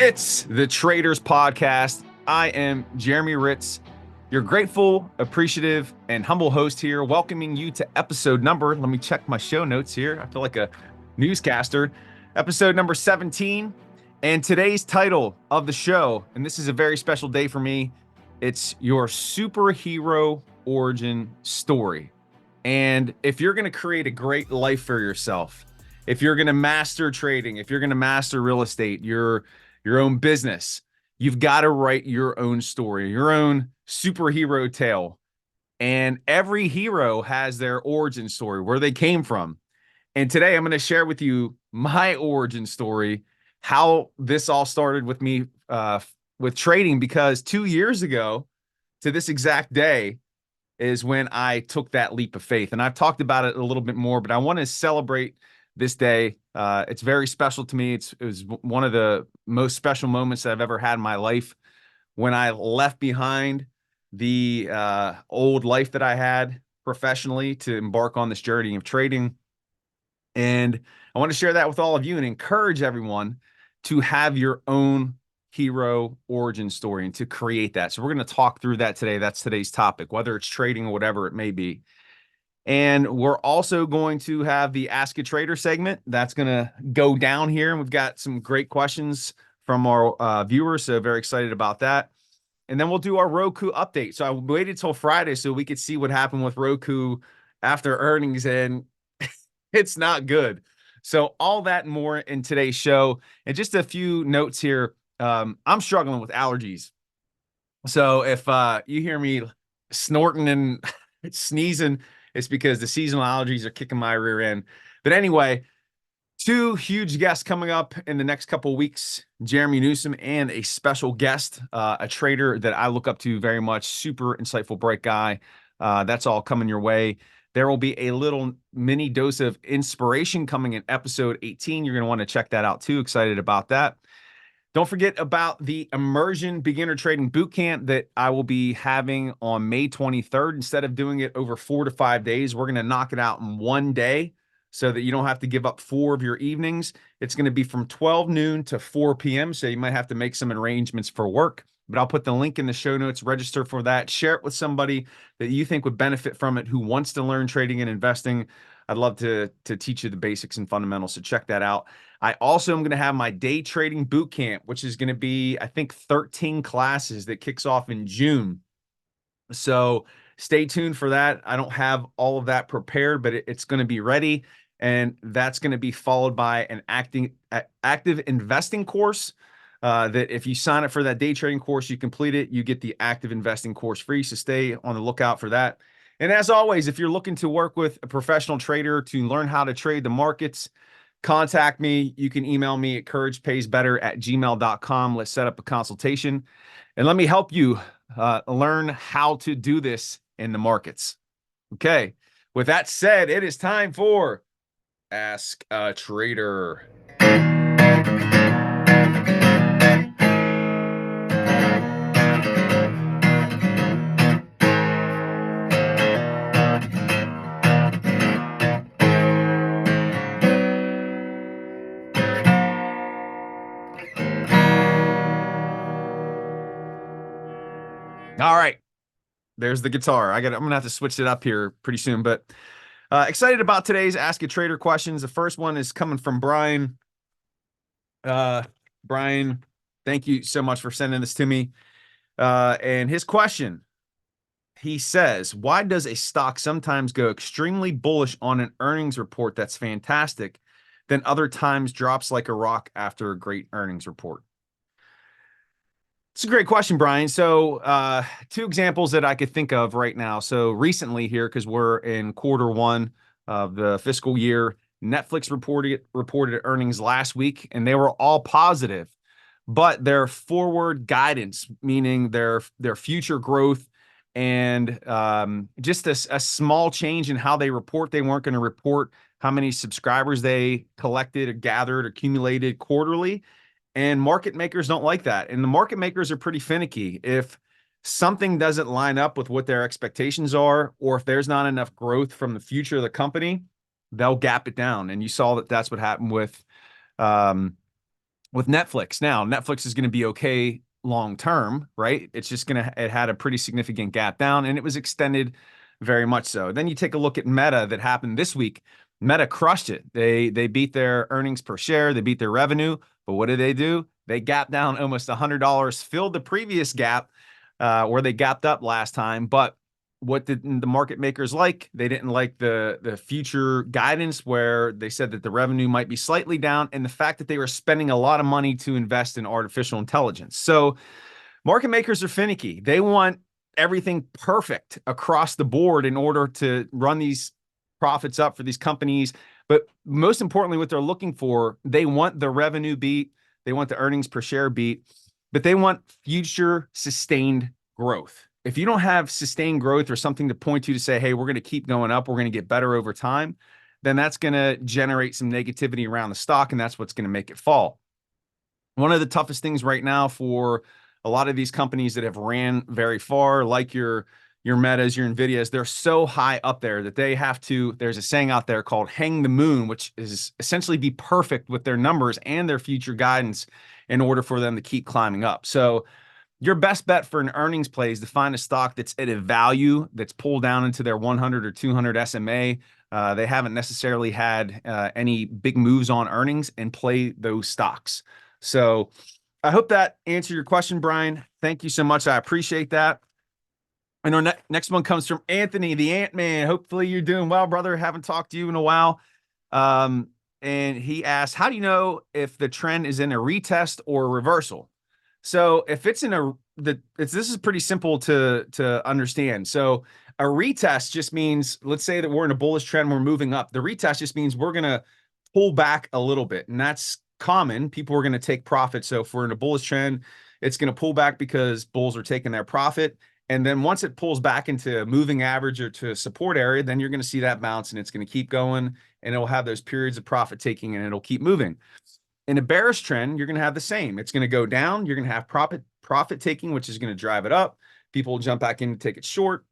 It's the Traders Podcast. I am Jeremy Hritz, your grateful, appreciative, and humble host here, welcoming you to episode number. Let me check my show notes here. I feel like a newscaster. Episode number 17. And today's title of the show, and this is a very special day for me, it's your superhero origin story. And if you're going to create a great life for yourself, if you're going to master trading, if you're going to master real estate, your own business, you've got to write your own story, your own superhero tale. And every hero has their origin story, where they came from. And today I'm going to share with you my origin story, how this all started with me with trading, because 2 years ago to this exact day is when I took that leap of faith. And I've talked about it a little bit more, but I want to celebrate this day. It's very special to me. It was one of the most special moments that I've ever had in my life, when I left behind the old life that I had professionally to embark on this journey of trading. And I want to share that with all of you and encourage everyone to have your own hero origin story and to create that. So we're going to talk through that today. That's today's topic, whether it's trading or whatever it may be. And we're also going to have the Ask a Trader segment that's going to go down here. And we've got some great questions from our viewers. So very excited about that. And then we'll do our ROKU update. So I waited till Friday so we could see what happened with ROKU after earnings, and it's not good. So all that and more in today's show. And just a few notes here. I'm struggling with allergies. So if you hear me snorting and sneezing, it's because the seasonal allergies are kicking my rear end. But anyway, two huge guests coming up in the next couple of weeks, Jeremy Newsom and a special guest, a trader that I look up to very much, super insightful, bright guy. That's all coming your way. There will be a little mini dose of inspiration coming in episode 18. You're going to want to check that out too. Excited about that. Don't forget about the Immersion Beginner Trading Bootcamp that I will be having on May 23rd. Instead of doing it over 4 to 5 days, we're going to knock it out in one day so that you don't have to give up 4 of your evenings. It's going to be from 12 noon to 4 p.m., so you might have to make some arrangements for work. But I'll put the link in the show notes. Register for that. Share it with somebody that you think would benefit from it, who wants to learn trading and investing. I'd love to teach you the basics and fundamentals, so check that out. I also am going to have my day trading boot camp, which is going to be, I think, 13 classes that kicks off in June. So stay tuned for that. I don't have all of that prepared, but it's going to be ready. And that's going to be followed by an active investing course that if you sign up for that day trading course, you complete it, you get the active investing course free. So stay on the lookout for that. And as always, if you're looking to work with a professional trader to learn how to trade the markets, contact me. You can email me at couragepaysbetter@gmail.com. Let's set up a consultation and let me help you learn how to do this in the markets. Okay. With that said, it is time for Ask a Trader. All right, there's the guitar. I'm gonna have to switch it up here pretty soon, but excited about today's Ask a Trader questions. The first one is coming from Brian. Brian, thank you so much for sending this to me. And his question, he says, why does a stock sometimes go extremely bullish on an earnings report that's fantastic, then other times drops like a rock after a great earnings report? It's a great question, Brian. So 2 examples that I could think of right now. So recently here, because we're in Q1 of the fiscal year, Netflix reported earnings last week, and they were all positive. But their forward guidance, meaning their future growth and just a small change in how they report. They weren't going to report how many subscribers they collected or gathered, accumulated quarterly. And market makers don't like that. And the market makers are pretty finicky. If something doesn't line up with what their expectations are, or if there's not enough growth from the future of the company, they'll gap it down. And you saw that that's what happened with with Netflix. Now, Netflix is going to be okay long term, right? It's just it had a pretty significant gap down and it was extended very much so. Then you take a look at Meta that happened this week. Meta crushed it. They beat their earnings per share, they beat their revenue, but what did they do? They gapped down almost $100, filled the previous gap where they gapped up last time, but what did the market makers like? They didn't like the future guidance where they said that the revenue might be slightly down and the fact that they were spending a lot of money to invest in artificial intelligence. So market makers are finicky. They want everything perfect across the board in order to run these profits up for these companies. But most importantly, what they're looking for, they want the revenue beat, they want the earnings per share beat, but they want future sustained growth. If you don't have sustained growth or something to point to say, hey, we're going to keep going up, we're going to get better over time, then that's going to generate some negativity around the stock, and that's what's going to make it fall. One of the toughest things right now for a lot of these companies that have ran very far, like your Metas, your Nvidias, they're so high up there that they have to, there's a saying out there called hang the moon, which is essentially be perfect with their numbers and their future guidance in order for them to keep climbing up. So your best bet for an earnings play is to find a stock that's at a value that's pulled down into their 100 or 200 SMA. They haven't necessarily had any big moves on earnings, and play those stocks. So I hope that answered your question, Brian. Thank you so much. I appreciate that. And our next one comes from Anthony, the Ant-Man. Hopefully you're doing well, brother. Haven't talked to you in a while. And he asked, how do you know if the trend is in a retest or a reversal? So if it's in this is pretty simple to understand. So a retest just means, let's say that we're in a bullish trend, we're moving up. The retest just means we're going to pull back a little bit, and that's common. People are going to take profit. So if we're in a bullish trend, it's going to pull back because bulls are taking their profit. And then once it pulls back into a moving average or to a support area, then you're going to see that bounce, and it's going to keep going, and it'll have those periods of profit taking, and it'll keep moving. In a bearish trend, you're going to have the same. It's going to go down. You're going to have profit taking, which is going to drive it up. People will jump back in to take it short,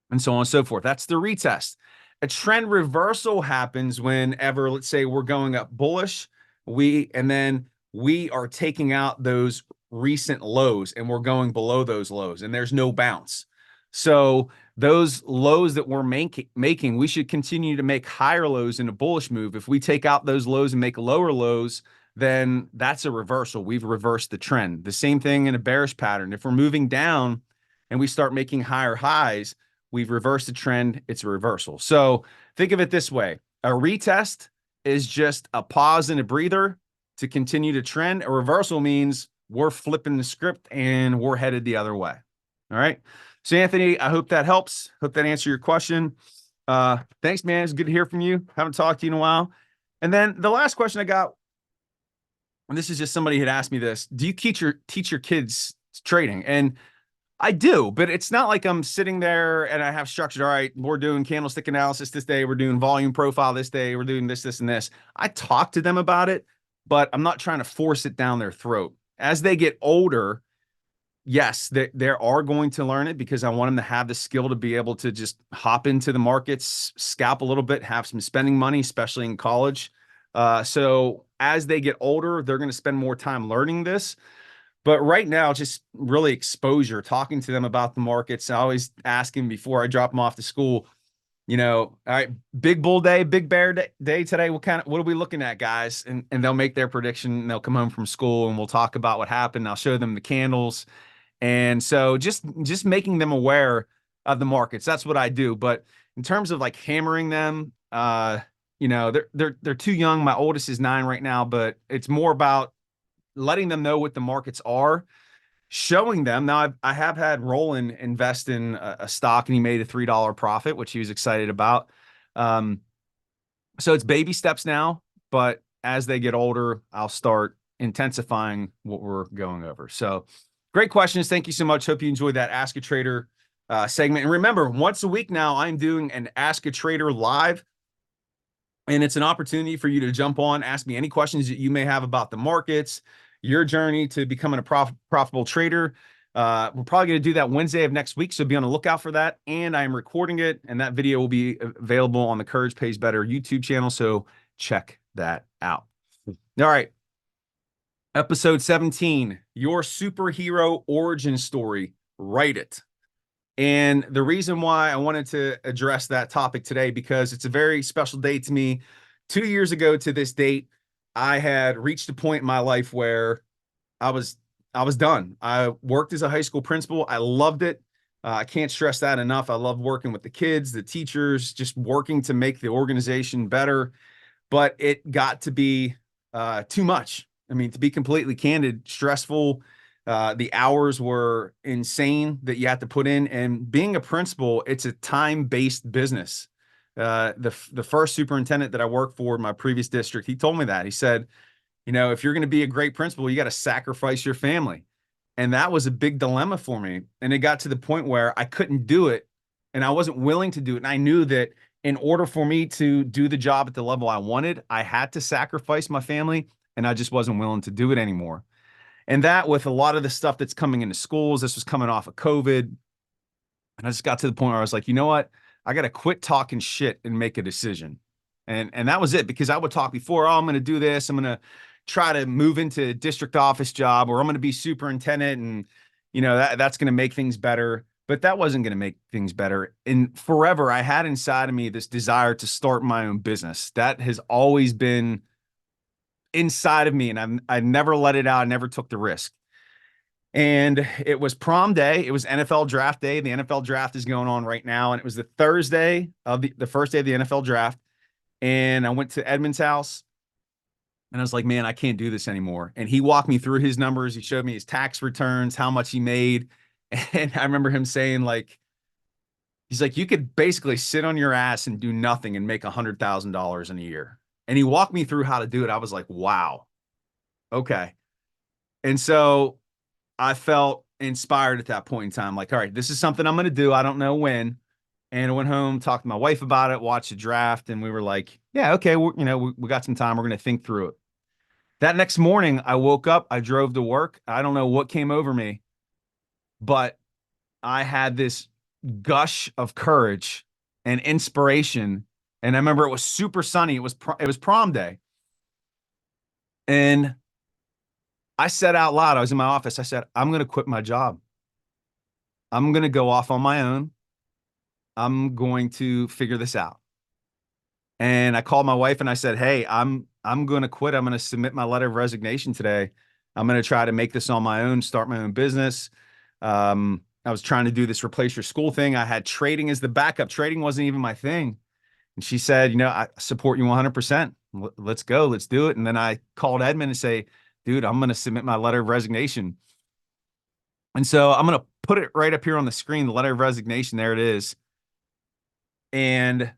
and so on and so forth. That's the retest. A trend reversal happens whenever, let's say, we're going up bullish, and then we are taking out those recent lows, and we're going below those lows, and there's no bounce. So those lows that we're making, we should continue to make higher lows in a bullish move. If we take out those lows and make lower lows, then that's a reversal. We've reversed the trend. The same thing in a bearish pattern. If we're moving down and we start making higher highs, we've reversed the trend. It's a reversal. So think of it this way. A retest is just a pause and a breather to continue to trend. A reversal means we're flipping the script and we're headed the other way. All right. So Anthony, I hope that helps. Hope that answered your question. Thanks, man. It's good to hear from you. Haven't talked to you in a while. And then the last question I got, and this is just somebody had asked me this: do you teach your kids trading? And I do, but it's not like I'm sitting there and I have structured. All right, we're doing candlestick analysis this day. We're doing volume profile this day. We're doing this, and this. I talk to them about it, but I'm not trying to force it down their throat. As they get older, yes, they are going to learn it because I want them to have the skill to be able to just hop into the markets, scalp a little bit, have some spending money, especially in college. So as they get older, they're going to spend more time learning this. But right now, just really exposure, talking to them about the markets. I always ask them before I drop them off to school, all right, big bull day, big bear day today. What are we looking at, guys? And they'll make their prediction, and they'll come home from school and we'll talk about what happened. I'll show them the candles. And so just making them aware of the markets. That's what I do. But in terms of like hammering them, they're too young. My oldest is 9 right now, but it's more about letting them know what the markets are, showing them. Now I have had Roland invest in a stock, and he made a $3 profit, which he was excited about. So it's baby steps now, but as they get older, I'll start intensifying what we're going over. So great questions. Thank you so much. Hope you enjoyed that Ask a Trader segment. And remember, once a week now, I'm doing an Ask a Trader live. And it's an opportunity for you to jump on, ask me any questions that you may have about the markets, your journey to becoming a profitable trader. We're probably going to do that Wednesday of next week, so be on the lookout for that. And I'm recording it, and that video will be available on the Courage Pays Better YouTube channel, so check that out. All right. Episode 17, your superhero origin story. Write it. And the reason why I wanted to address that topic today, because it's a very special day to me. 2 years ago to this date, I had reached a point in my life where I was I was done. I worked as a high school principal. I loved it. I can't stress that enough. I love working with the kids, the teachers, just working to make the organization better. But it got to be too much. I mean, to be completely candid, stressful. The hours were insane that you had to put in. And being a principal, it's a time-based business. The first superintendent that I worked for in my previous district, he told me that. He said, if you're going to be a great principal, you got to sacrifice your family. And that was a big dilemma for me. And it got to the point where I couldn't do it and I wasn't willing to do it. And I knew that in order for me to do the job at the level I wanted, I had to sacrifice my family, and I just wasn't willing to do it anymore. And that, with a lot of the stuff that's coming into schools, this was coming off of COVID. And I just got to the point where I was like, you know what? I got to quit talking shit and make a decision. And that was it, because I would talk before, oh, I'm going to do this. I'm going to try to move into a district office job, or I'm going to be superintendent, and that's going to make things better. But that wasn't going to make things better. And forever, I had inside of me this desire to start my own business. That has always been inside of me, and I never let it out. I never took the risk. And it was prom day. It was NFL draft day. The NFL draft is going on right now. And it was the Thursday of the first day of the NFL draft. And I went to Edmund's house and I was like, man, I can't do this anymore. And he walked me through his numbers. He showed me his tax returns, how much he made. And I remember him saying, like, he's like, you could basically sit on your ass and do nothing and make $100,000 in a year. And he walked me through how to do it. I was like, wow. Okay. And so I felt inspired at that point in time. Like, all right, this is something I'm going to do. I don't know when. And I went home, talked to my wife about it, watched the draft, and we were like, yeah, okay, we got some time. We're going to think through it. That next morning, I woke up, I drove to work. I don't know what came over me, but I had this gush of courage and inspiration. And I remember it was super sunny. It was prom day. And I said out loud, I was in my office, I said, I'm going to quit my job. I'm going to go off on my own. I'm going to figure this out. And I called my wife and I said, hey, I'm going to quit. I'm going to submit my letter of resignation today. I'm going to try to make this on my own, start my own business. I was trying to do this replace your school thing. I had trading as the backup. Trading wasn't even my thing. And she said, I support you 100%. Let's go. Let's do it. And then I called Edmund and say, dude, I'm going to submit my letter of resignation. And so I'm going to put it right up here on the screen, the letter of resignation. There it is. And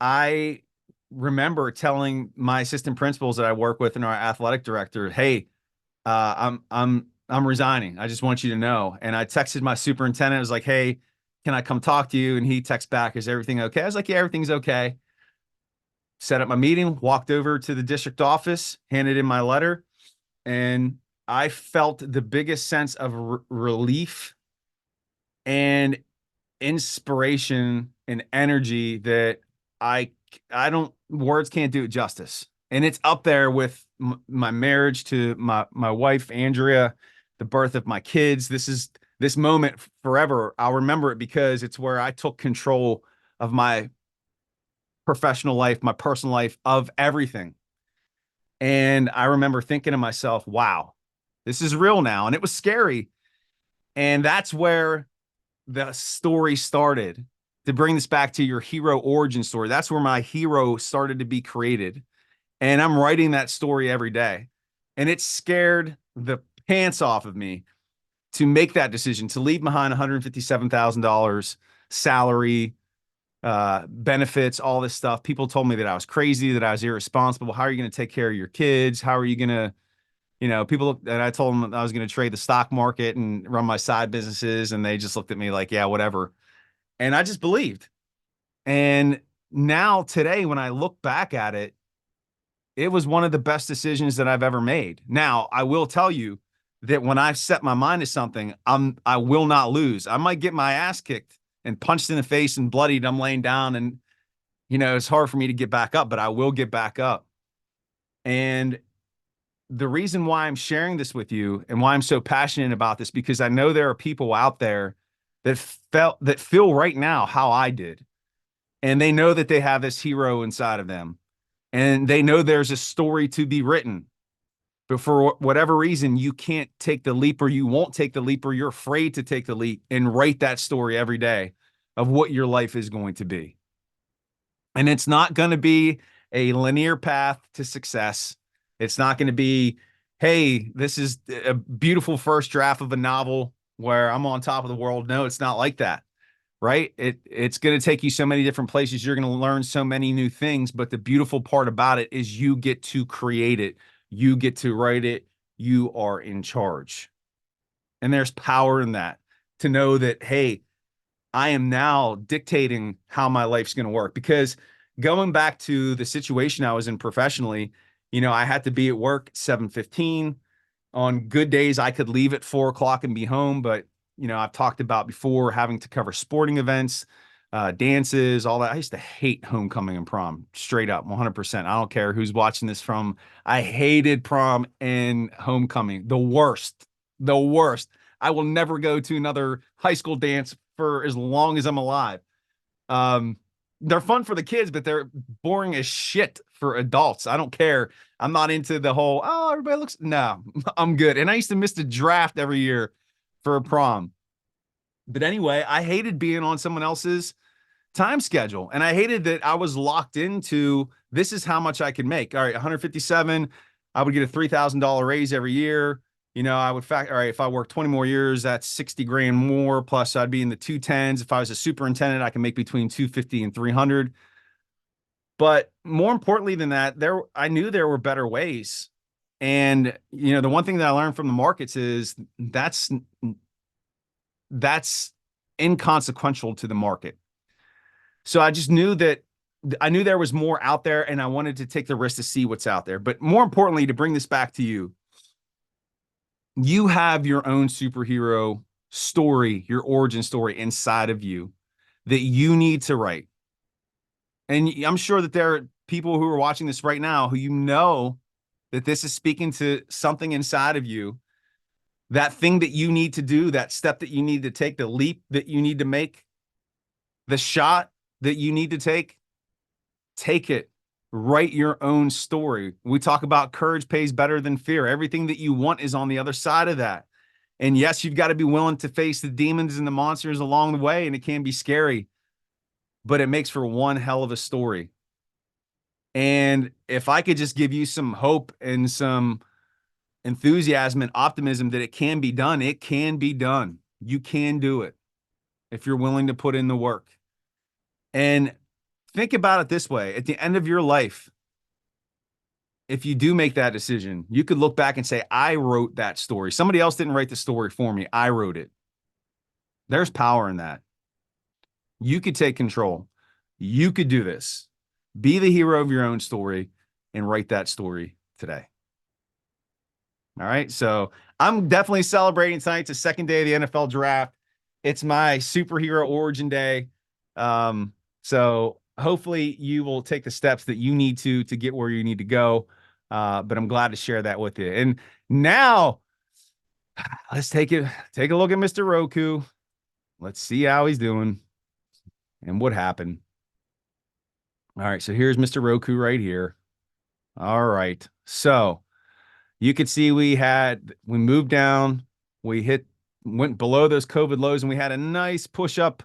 I remember telling my assistant principals that I work with and our athletic director, hey, I'm resigning. I just want you to know. And I texted my superintendent. I was like, hey, can I come talk to you? And he texted back, is everything okay? I was like, yeah, everything's okay. Set up my meeting, walked over to the district office, handed in my letter, and I felt the biggest sense of relief and inspiration and energy that I don't, words can't do it justice. And it's up there with my marriage to my wife, Andrea, the birth of my kids. This moment forever. I'll remember it because it's where I took control of my professional life, my personal life, of everything. And I remember thinking to myself, wow, this is real now. And it was scary. And that's where the story started. To bring this back to your hero origin story, that's where my hero started to be created. And I'm writing that story every day. And it scared the pants off of me to make that decision, to leave behind $157,000 salary, benefits, all this stuff. People told me that I was crazy, that I was irresponsible. How are you going to take care of your kids? How are you going to, people, and I told them I was going to trade the stock market and run my side businesses. And they just looked at me like, yeah, whatever. And I just believed. And now today, when I look back at it, it was one of the best decisions that I've ever made. Now, I will tell you that when I set my mind to something, I will not lose. I might get my ass kicked and punched in the face and bloodied. I'm laying down and, it's hard for me to get back up, but I will get back up. And the reason why I'm sharing this with you and why I'm so passionate about this, because I know there are people out there that feel right now how I did. And they know that they have this hero inside of them. And they know there's a story to be written. But for whatever reason, you can't take the leap, or you won't take the leap, or you're afraid to take the leap and write that story every day of what your life is going to be. And it's not going to be a linear path to success. It's not going to be, hey, this is a beautiful first draft of a novel where I'm on top of the world. No, it's not like that, right? It's going to take you so many different places. You're going to learn so many new things. But the beautiful part about it is you get to create it. You get to write it. You are in charge. And there's power in that, to know that, hey, I am now dictating how my life's going to work. Because going back to the situation I was in professionally, I had to be at work at 7:15. On good days, I could leave at 4 o'clock and be home. But, I've talked about before having to cover sporting events, dances, all that. I used to hate homecoming and prom, straight up, 100%. I don't care who's watching this from. I hated prom and homecoming. The worst, the worst. I will never go to another high school dance for as long as I'm alive. They're fun for the kids, but they're boring as shit for adults. I don't care. I'm not into the whole, oh, everybody looks, no, I'm good. And I used to miss the draft every year for a prom. But anyway, I hated being on someone else's time schedule. And I hated that I was locked into, this is how much I can make. All right, 157, I would get a $3,000 raise every year. I would all right, if I work 20 more years, that's 60 grand more. Plus I'd be in the 210s. If I was a superintendent, I can make between 250 and 300. But more importantly than that, I knew there were better ways. And, the one thing that I learned from the markets is that's inconsequential to the market. So I just knew that I knew there was more out there, and I wanted to take the risk to see what's out there. But more importantly, to bring this back to you, you have your own superhero story, your origin story inside of you that you need to write. And I'm sure that there are people who are watching this right now who that this is speaking to something inside of you, that thing that you need to do, that step that you need to take, the leap that you need to make, the shot that you need to take it. Write your own story. We talk about courage pays better than fear. Everything that you want is on the other side of that. And yes, you've got to be willing to face the demons and the monsters along the way, and it can be scary, but it makes for one hell of a story. And if I could just give you some hope and some enthusiasm and optimism that it can be done, it can be done. You can do it if you're willing to put in the work. And think about it this way. At the end of your life, if you do make that decision, you could look back and say, I wrote that story. Somebody else didn't write the story for me. I wrote it. There's power in that. You could take control. You could do this. Be the hero of your own story and write that story today. All right. So I'm definitely celebrating tonight. It's the second day of the NFL draft. It's my superhero origin day. So hopefully you will take the steps that you need to get where you need to go. But I'm glad to share that with you. And now let's take a look at Mr. ROKU. Let's see how he's doing and what happened. All right. So here's Mr. ROKU right here. All right. So you could see we moved down, went below those COVID lows, and we had a nice push up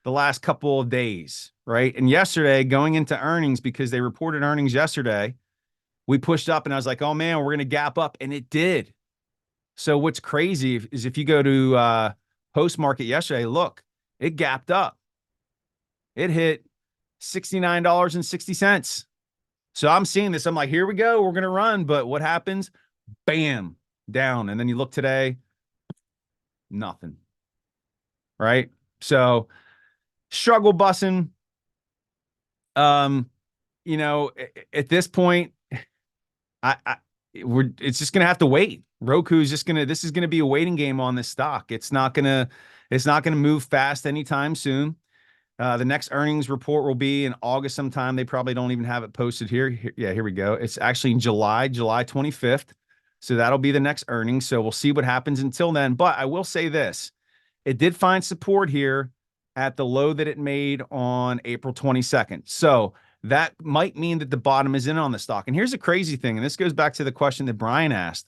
the last couple of days, right? And yesterday, going into earnings, because they reported earnings yesterday, we pushed up and I was like, oh man, we're going to gap up. And it did. So what's crazy is if you go to post market yesterday, look, it gapped up. It hit $69.60. So I'm seeing this. I'm like, here we go. We're going to run. But what happens? Bam, down. And then you look today, nothing. Right? So struggle bussing. At this point, it's just gonna have to wait. ROKU is this is gonna be a waiting game on this stock. It's not gonna move fast anytime soon. The next earnings report will be in August sometime. They probably don't even have it posted here. Yeah, here we go. It's actually in July 25th. So that'll be the next earnings. So we'll see what happens until then. But I will say this, it did find support here at the low that it made on April 22nd. So that might mean that the bottom is in on the stock. And here's a crazy thing, and this goes back to the question that Brian asked.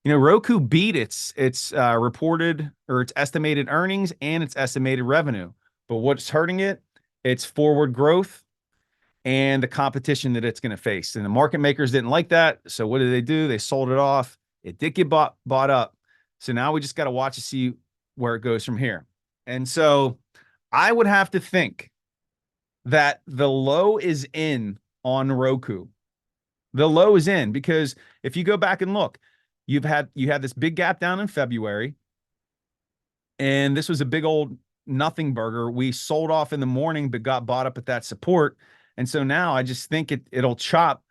You know, Roku beat its reported or its estimated earnings and its estimated revenue. But what's hurting it? It's forward growth and the competition that it's going to face. And the market makers didn't like that. So what did? They sold it off. It did get bought up. So now we just got to watch to see where it goes from here. And so I would have to think that the low is in on Roku. The low is in because if you go back and look, you had this big gap down in February, and this was a big old nothing burger. We sold off in the morning, but got bought up at that support. And so now I just think it'll chop,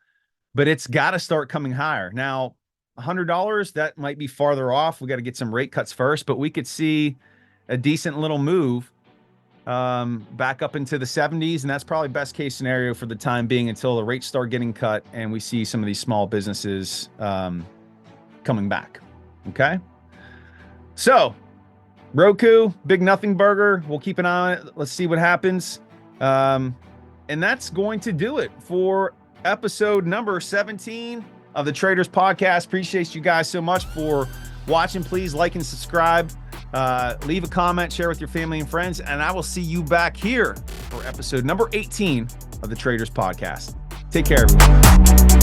but it's got to start coming higher. Now, $100, that might be farther off. We got to get some rate cuts first, but we could see a decent little move back up into the 70s. And that's probably best case scenario for the time being until the rates start getting cut and we see some of these small businesses coming back. Okay. So Roku, big nothing burger. We'll keep an eye on it. Let's see what happens. And that's going to do it for episode number 17 of the Traders Podcast. Appreciate you guys so much for watching. Please like and subscribe. Leave a comment, share with your family and friends, and I will see you back here for episode number 18 of the Traders Podcast. Take care, everyone.